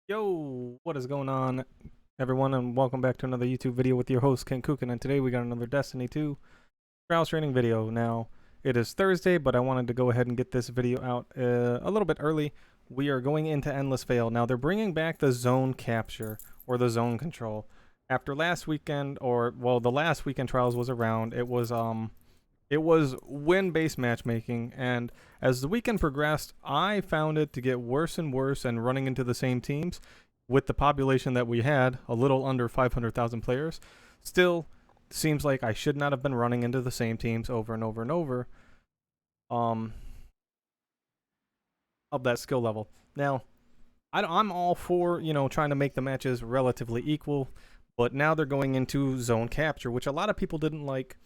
Yo, what is going on, everyone, and welcome back to another YouTube video with your host, Kenkukun, and today we got another Destiny 2 trials training video. Now, it is Thursday, but I wanted to go ahead and get this video out a little bit early. We are going into Endless Vale. Now, they're bringing back the zone capture, or the zone control. After last weekend, the last weekend trials was around, it was win-based matchmaking, and as the weekend progressed, I found it to get worse and worse and running into the same teams with the population that we had, a little under 500,000 players. Still, seems like I should not have been running into the same teams over and over and over um, of that skill level. Now, I'm all for, trying to make the matches relatively equal, but now they're going into zone capture, which a lot of people didn't like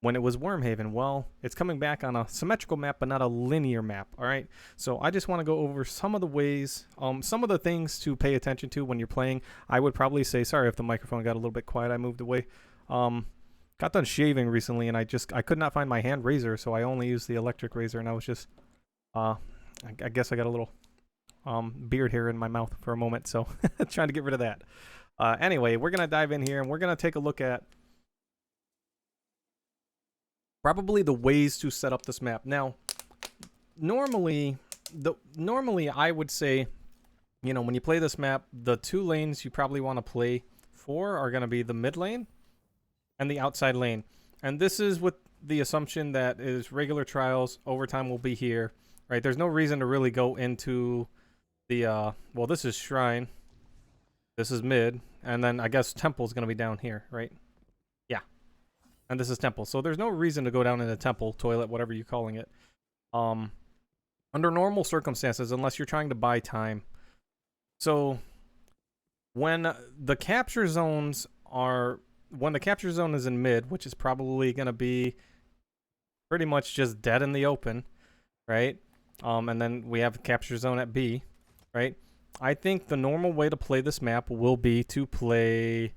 when it was Wormhaven. Well, it's coming back on a symmetrical map, but not a linear map. All right. So I just want to go over some of the ways, some of the things to pay attention to when you're playing. I would probably say, sorry if the microphone got a little bit quiet. I moved away. Got done shaving recently, and I could not find my hand razor, so I only used the electric razor, and I was just, I guess I got a little beard hair in my mouth for a moment, so trying to get rid of that. Anyway, we're gonna dive in here, and we're gonna take a look at probably the ways to set up this map. Now, normally I would say, when you play this map, the two lanes you probably want to play for are going to be the mid lane and the outside lane. And this is with the assumption that is regular trials, overtime will be here, right? There's no reason to really go into the, well, this is shrine, this is mid, and then I guess temple is going to be down here, right? And this is temple. So there's no reason to go down in the temple, toilet, whatever you're calling it. Under normal circumstances, unless you're trying to buy time. So when the capture zone is in mid, which is probably going to be pretty much just dead in the open, right? And then we have capture zone at B, right? I think the normal way to play this map will be to play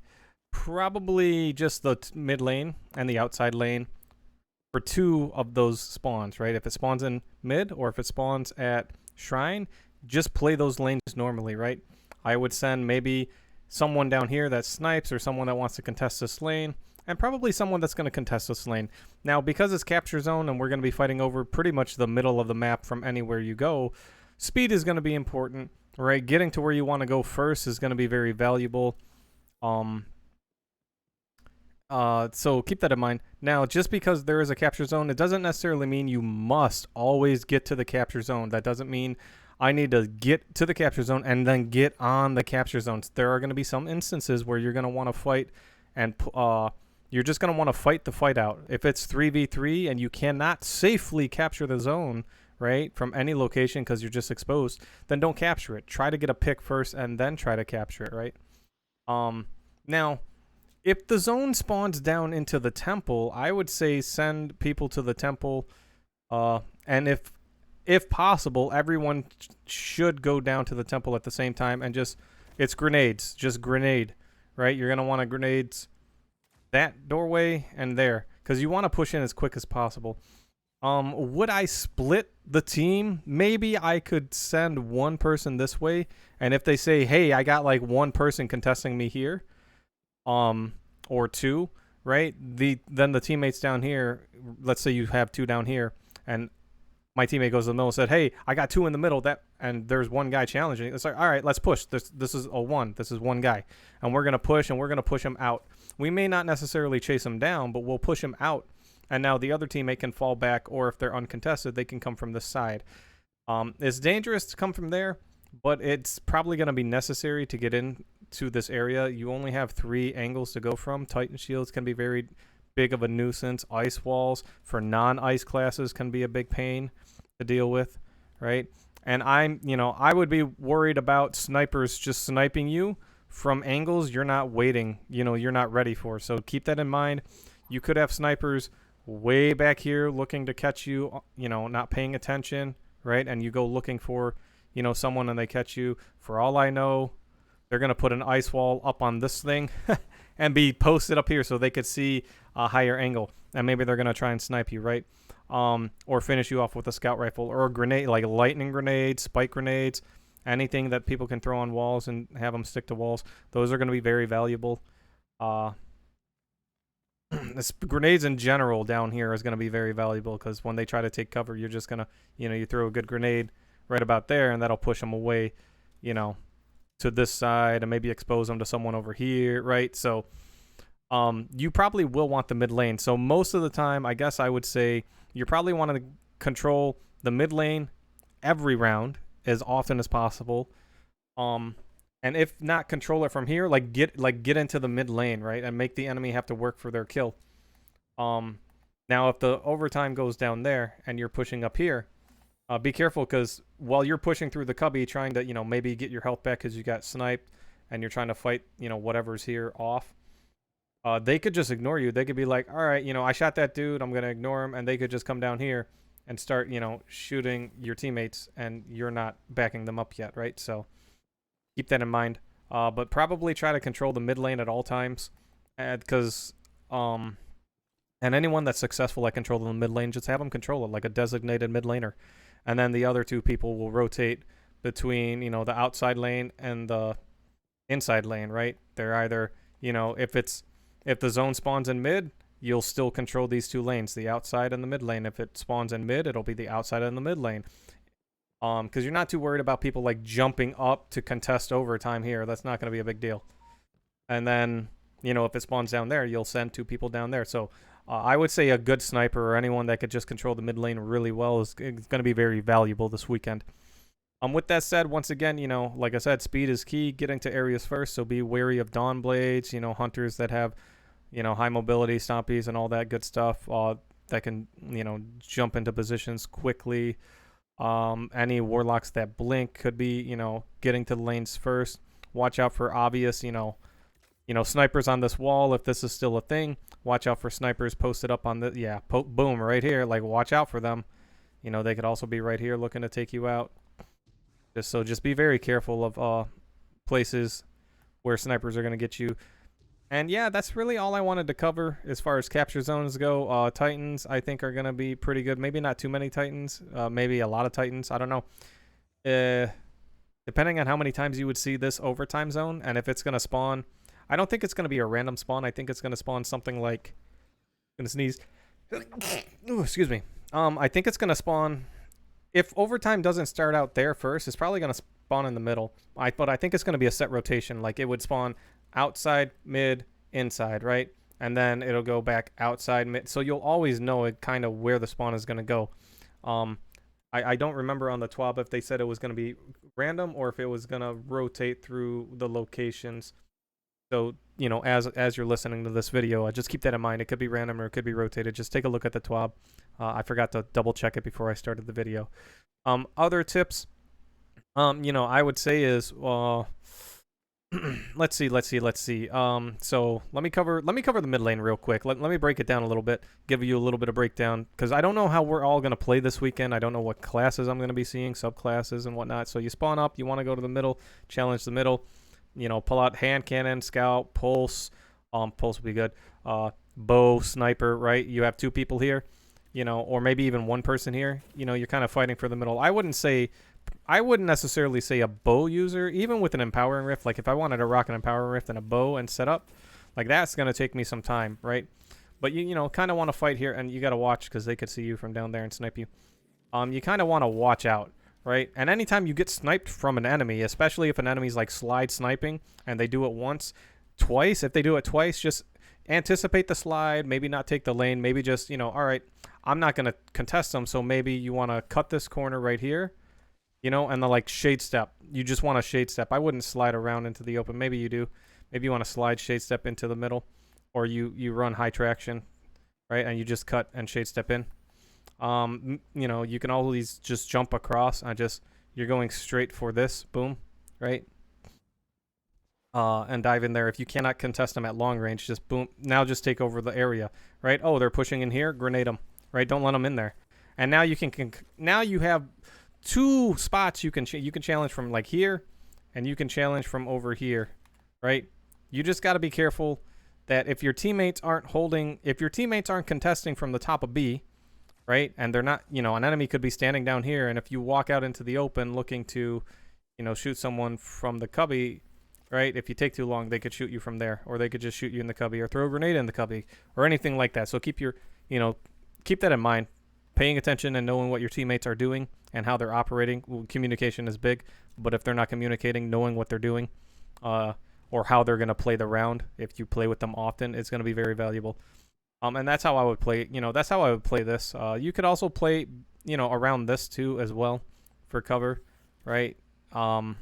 probably just the mid lane and the outside lane for two of those spawns, right? If it spawns in mid or if it spawns at shrine, just play those lanes normally, right? I would send maybe someone down here that snipes or someone that wants to contest this lane, and probably someone that's going to contest this lane. Now, because it's capture zone and we're going to be fighting over pretty much the middle of the map from anywhere you go, speed is going to be important, right? Getting to where you want to go first is going to be very valuable. So keep that in mind. Now, just because there is a capture zone, it doesn't necessarily mean you must always get to the capture zone. That doesn't mean I need to get to the capture zone and then get on the capture zones. There are going to be some instances where you're going to want to fight and you're just going to want to fight the fight out. If it's 3v3 and you cannot safely capture the zone, right, from any location because you're just exposed, then don't capture it. Try to get a pick first and then try to capture it, right? Now, if the zone spawns down into the temple, I would say send people to the temple, and if possible, everyone should go down to the temple at the same time and it's grenades, just grenade, right? You're going to want to grenades that doorway and there, because you want to push in as quick as possible. Would I split the team? Maybe I could send one person this way, and if they say, hey, I got like one person contesting me here, or two, right? Then the teammates down here, let's say you have two down here, and my teammate goes to the middle and said, hey, I got two in the middle, and there's one guy challenging. It's like, all right, let's push. This is a one. This is one guy. And we're gonna push him out. We may not necessarily chase him down, but we'll push him out. And now the other teammate can fall back, or if they're uncontested, they can come from this side. It's dangerous to come from there, but it's probably gonna be necessary to get in to this area. You only have 3 angles to go from. Titan shields can be very big of a nuisance. Ice walls for non-ice classes can be a big pain to deal with, right? And I would be worried about snipers just sniping you from angles you're not waiting, you're not ready for. So keep that in mind. You could have snipers way back here looking to catch you, not paying attention, right? And you go looking for, someone and they catch you. For all I know, they're going to put an ice wall up on this thing and be posted up here so they could see a higher angle. And maybe they're going to try and snipe you, right? Or finish you off with a scout rifle or a grenade, like lightning grenades, spike grenades. anything that people can throw on walls and have them stick to walls. Those are going to be very valuable. This grenades in general down here is going to be very valuable because when they try to take cover, you're just going to, you throw a good grenade right about there and that'll push them away, to this side and maybe expose them to someone over here, right? So you probably will want the mid lane. So most of the time, I guess I would say you probably want to control the mid lane every round as often as possible. And if not, control it from here, get into the mid lane, right, and make the enemy have to work for their kill. Now if the overtime goes down there and you're pushing up here, be careful because while you're pushing through the cubby, trying to maybe get your health back because you got sniped, and you're trying to fight whatever's here off. They could just ignore you. They could be like, all right, I shot that dude, I'm gonna ignore him, and they could just come down here and start shooting your teammates, and you're not backing them up yet, right? So keep that in mind. But probably try to control the mid lane at all times, because and anyone that's successful at controlling the mid lane, just have them control it like a designated mid laner, and then the other two people will rotate between the outside lane and the inside lane, right? They're either if the zone spawns in mid, you'll still control these two lanes, the outside and the mid lane. If it spawns in mid, it'll be the outside and the mid lane. Because you're not too worried about people jumping up to contest overtime here. That's not going to be a big deal. And then, if it spawns down there, you'll send two people down there. So I would say a good sniper or anyone that could just control the mid lane really well is going to be very valuable this weekend. With that said, once again, like I said, speed is key. Getting to areas first, so be wary of Dawn Blades, hunters that have, high mobility, stompies, and all that good stuff that can, jump into positions quickly. Any warlocks that blink could be, getting to the lanes first. Watch out for obvious, snipers on this wall if this is still a thing. Watch out for snipers posted up on the, boom, right here. Watch out for them. They could also be right here looking to take you out. Just be very careful of places where snipers are going to get you. And yeah, that's really all I wanted to cover as far as capture zones go. Titans, I think, are going to be pretty good. Maybe not too many Titans. Maybe a lot of Titans. I don't know. Depending on how many times you would see this overtime zone and if it's going to spawn. I don't think it's going to be a random spawn. I think it's going to spawn something like... I'm going to sneeze. Ooh, excuse me. I think it's going to spawn... If overtime doesn't start out there first, it's probably going to spawn in the middle. But I think it's going to be a set rotation. It would spawn outside, mid, inside, right? And then it'll go back outside, mid. So you'll always know kind of where the spawn is going to go. I don't remember on the TWAB if they said it was going to be random or if it was going to rotate through the locations. So, as you're listening to this video, just keep that in mind. It could be random or it could be rotated. Just take a look at the TWAB. I forgot to double check it before I started the video. Other tips, I would say is, let's see. So let me cover the mid lane real quick. Let me break it down a little bit, give you a little bit of breakdown, because I don't know how we're all going to play this weekend. I don't know what classes I'm going to be seeing, subclasses and whatnot. So you spawn up, you want to go to the middle, challenge the middle, pull out hand cannon, scout, pulse. Pulse would be good. Bow, sniper, right? You have two people here, or maybe even one person here. You're kind of fighting for the middle. I wouldn't necessarily say a bow user, even with an empowering rift. If I wanted to rock an empowering rift and a bow and set up, that's going to take me some time, right? But you kind of want to fight here, and you got to watch because they could see you from down there and snipe you. You kind of want to watch out, right? And anytime you get sniped from an enemy, especially if an enemy's slide sniping and they do it once, twice, if they do it twice, just anticipate the slide, maybe not take the lane, maybe just, all right, I'm not going to contest them, so maybe you want to cut this corner right here, and the shade step. You just want to shade step. I wouldn't slide around into the open. Maybe you do. Maybe you want to slide shade step into the middle, or you run high traction, right? And you just cut and shade step in. You can always just jump across and you're going straight for this, boom, right? And dive in there. If you cannot contest them at long range, just boom. Now just take over the area, right? Oh, they're pushing in here. Grenade them, right? Don't let them in there. And now now you have two spots you can challenge from here, and you can challenge from over here, right? You just got to be careful that if your teammates aren't contesting from the top of B, right? And they're not, an enemy could be standing down here, and if you walk out into the open looking to, shoot someone from the cubby, right? If you take too long, they could shoot you from there, or they could just shoot you in the cubby, or throw a grenade in the cubby, or anything like that. So keep that in mind. Paying attention and knowing what your teammates are doing and how they're operating. Well, communication is big, but if they're not communicating, knowing what they're doing, or how they're going to play the round, if you play with them often, it's going to be very valuable. And that's how I would play. That's how I would play this. You could also play, around this too as well, for cover, right? And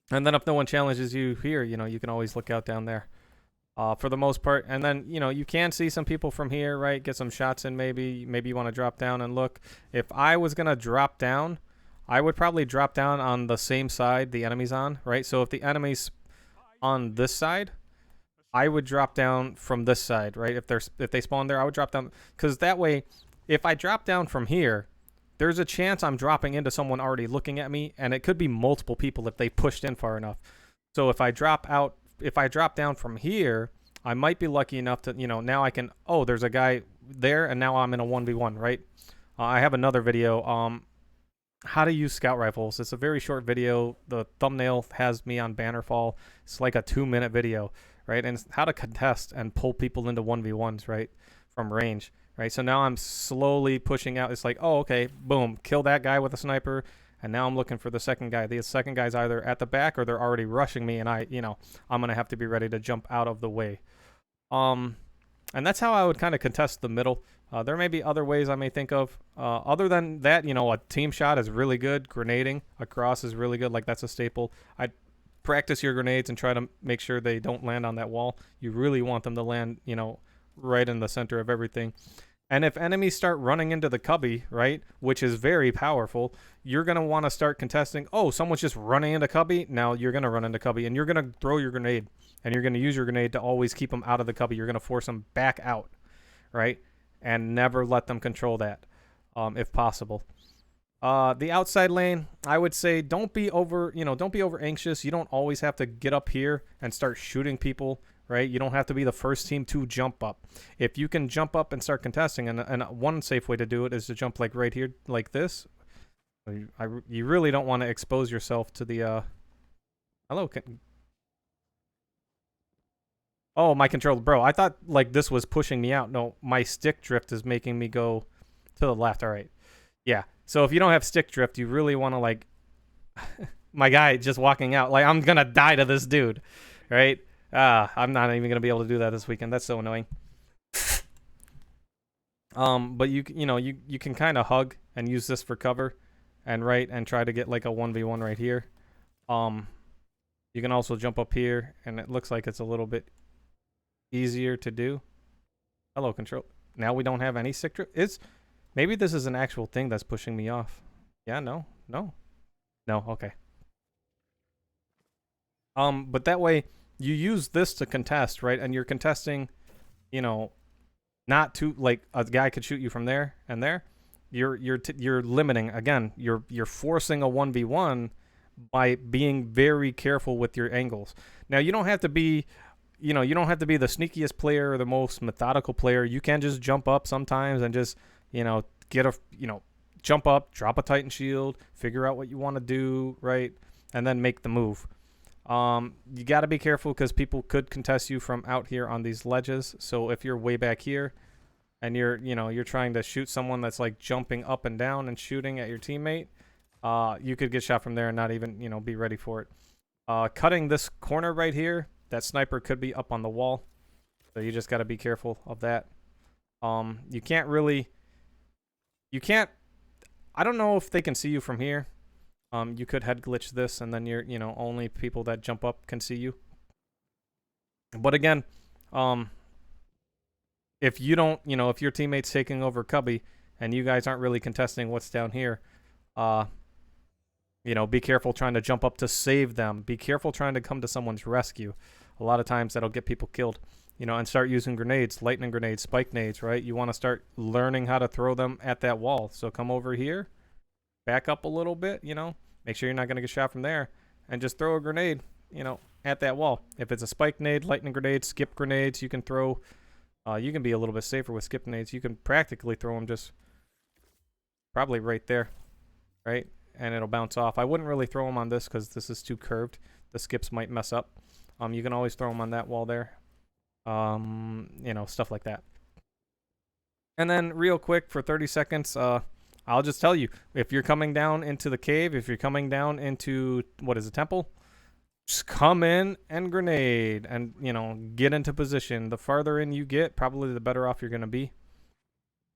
then if no one challenges you here, you can always look out down there. For the most part, and then you can see some people from here, right? Get some shots in. Maybe you want to drop down and look. If I was gonna drop down, I would probably drop down on the same side the enemy's on, right? So if the enemy's on this side, I would drop down from this side, right? If they spawn there, I would drop down, because that way, if I drop down from here, there's a chance I'm dropping into someone already looking at me, and it could be multiple people if they pushed in far enough. So if I drop down from here, I might be lucky enough to, now I can, there's a guy there, and now I'm in a 1v1, right? I have another video, how to use scout rifles. It's a very short video. The thumbnail has me on Bannerfall. It's like a 2-minute video, right? And it's how to contest and pull people into 1v1s, right? From range, right? So now I'm slowly pushing out. It's like, okay, boom, kill that guy with a sniper. And now I'm looking for the second guy. The second guy's either at the back or they're already rushing me, and I'm going to have to be ready to jump out of the way. And that's how I would kind of contest the middle. There may be other ways I may think of. Other than that, a team shot is really good. Grenading across is really good. Like, that's a staple. I'd practice your grenades and try to make sure they don't land on that wall. You really want them to land, right in the center of everything. And if enemies start running into the cubby, right, which is very powerful, you're going to want to start contesting. Someone's just running into cubby. Now you're going to run into cubby, and you're going to throw your grenade, and you're going to use your grenade to always keep them out of the cubby. You're going to force them back out, right, and never let them control that, if possible. The outside lane, I would say don't be over anxious. You don't always have to get up here and start shooting people, right? You don't have to be the first team to jump up. If you can jump up and start contesting, and one safe way to do it is to jump like right here, like this. You really don't want to expose yourself to the, hello. Oh, my controller, bro. I thought like this was pushing me out. No, my stick drift is making me go to the left. All right. Yeah. So if you don't have stick drift, you really want to like, my guy just walking out, like I'm going to die to this dude, right? I'm not even going to be able to do that this weekend. That's so annoying. But you can kind of hug and use this for cover and try to get like a 1v1 right here. You can also jump up here, and it looks like it's a little bit easier to do. Hello, control. Now we don't have any stick drift. Maybe this is an actual thing that's pushing me off. Yeah, no. Okay. But that way you use this to contest, right? And you're contesting, not to like a guy could shoot you from there and there. You're limiting again. You're forcing a 1v1 by being very careful with your angles. Now you don't have to be, you don't have to be the sneakiest player or the most methodical player. You can just jump up sometimes and just, jump up, drop a Titan shield, figure out what you want to do, right? And then make the move. You got to be careful because people could contest you from out here on these ledges. So if you're way back here and you're trying to shoot someone that's like jumping up and down and shooting at your teammate, you could get shot from there and not even, be ready for it. Cutting this corner right here, that sniper could be up on the wall. So you just got to be careful of that. I don't know if they can see you from here. You could head glitch this, and then only people that jump up can see you. But again, if you don't, if your teammate's taking over cubby and you guys aren't really contesting what's down here, be careful trying to jump up to save them. Be careful trying to come to someone's rescue. A lot of times that'll get people killed. And start using grenades, lightning grenades, spike nades, right? You want to start learning how to throw them at that wall. So come over here, back up a little bit, make sure you're not going to get shot from there, and just throw a grenade, at that wall. If it's a spike nade, lightning grenade, skip grenades, you can throw, you can be a little bit safer with skip grenades. You can practically throw them just probably right there, right? and it'll bounce off. I wouldn't really throw them on this because this is too curved. The skips might mess up. You can always throw them on that wall there. You know, stuff like that. And then real quick for 30 seconds, I'll just tell you, if you're coming down into the cave, if you're coming down into, what is a temple? Just come in and grenade and, you know, get into position. The farther in you get, probably the better off you're going to be.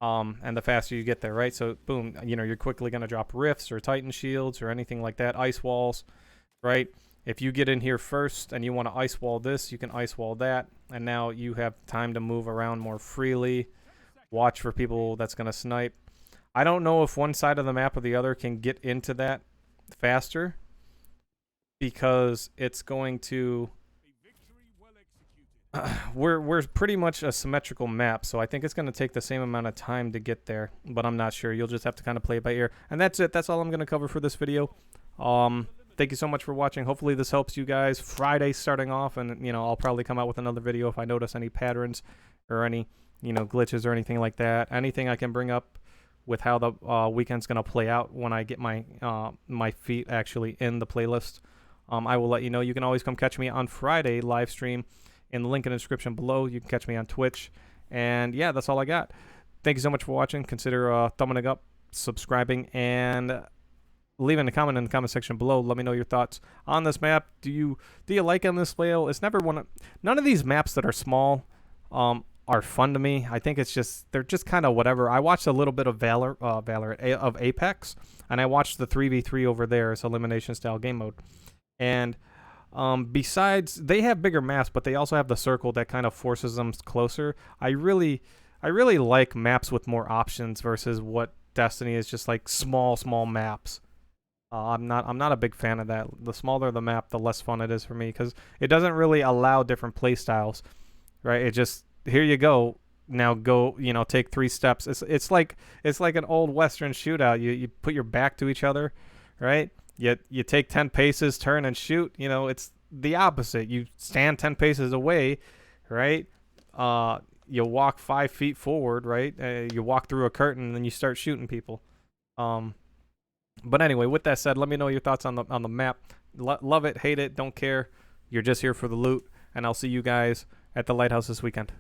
And the faster you get there, right? So, boom, you know, you're quickly going to drop rifts or titan shields or anything like that, ice walls, right? If you get in here first and you want to ice wall this, you can ice wall that. And now you have time to move around more freely. Watch for people that's going to snipe. I don't know if one side of the map or the other can get into that faster because it's going to... we're pretty much a symmetrical map, so I think it's going to take the same amount of time to get there, but I'm not sure. You'll just have to kind of play it by ear. And that's it. That's all I'm going to cover for this video. Thank you so much for watching. Hopefully this helps you guys. Friday starting off, and, you know, I'll probably come out with another video if I notice any patterns or any, you know, glitches or anything like that. Anything I can bring up with how the weekend's going to play out when I get my my feet actually in the playlist. I will let you know. You can always come catch me on Friday live stream in the link in the description below. You can catch me on Twitch. And yeah, that's all I got. Thank you so much for watching. Consider thumbing it up, subscribing, and leaving a comment in the comment section below. Let me know your thoughts on this map. Do you like on this layout? It's never none of these maps that are small are fun to me. I think it's just, they're just kind of whatever. I watched a little bit of Valor of Apex, and I watched the 3v3 over there. It's elimination style game mode. And besides, they have bigger maps, but they also have the circle that kind of forces them closer. I really like maps with more options versus what Destiny is, just like small maps. I'm not a big fan of that. The smaller the map, the less fun it is for me, because it doesn't really allow different play styles, right? It just, here you go, now go, you know, take 3 steps. It's like an old Western shootout. You put your back to each other, right? You take 10 paces, turn and shoot. You know, it's the opposite. You stand 10 paces away, right? You walk 5 feet forward, right? You walk through a curtain and then you start shooting people. But anyway, with that said, let me know your thoughts on the map. Love it, hate it, don't care. You're just here for the loot, and I'll see you guys at the lighthouse this weekend.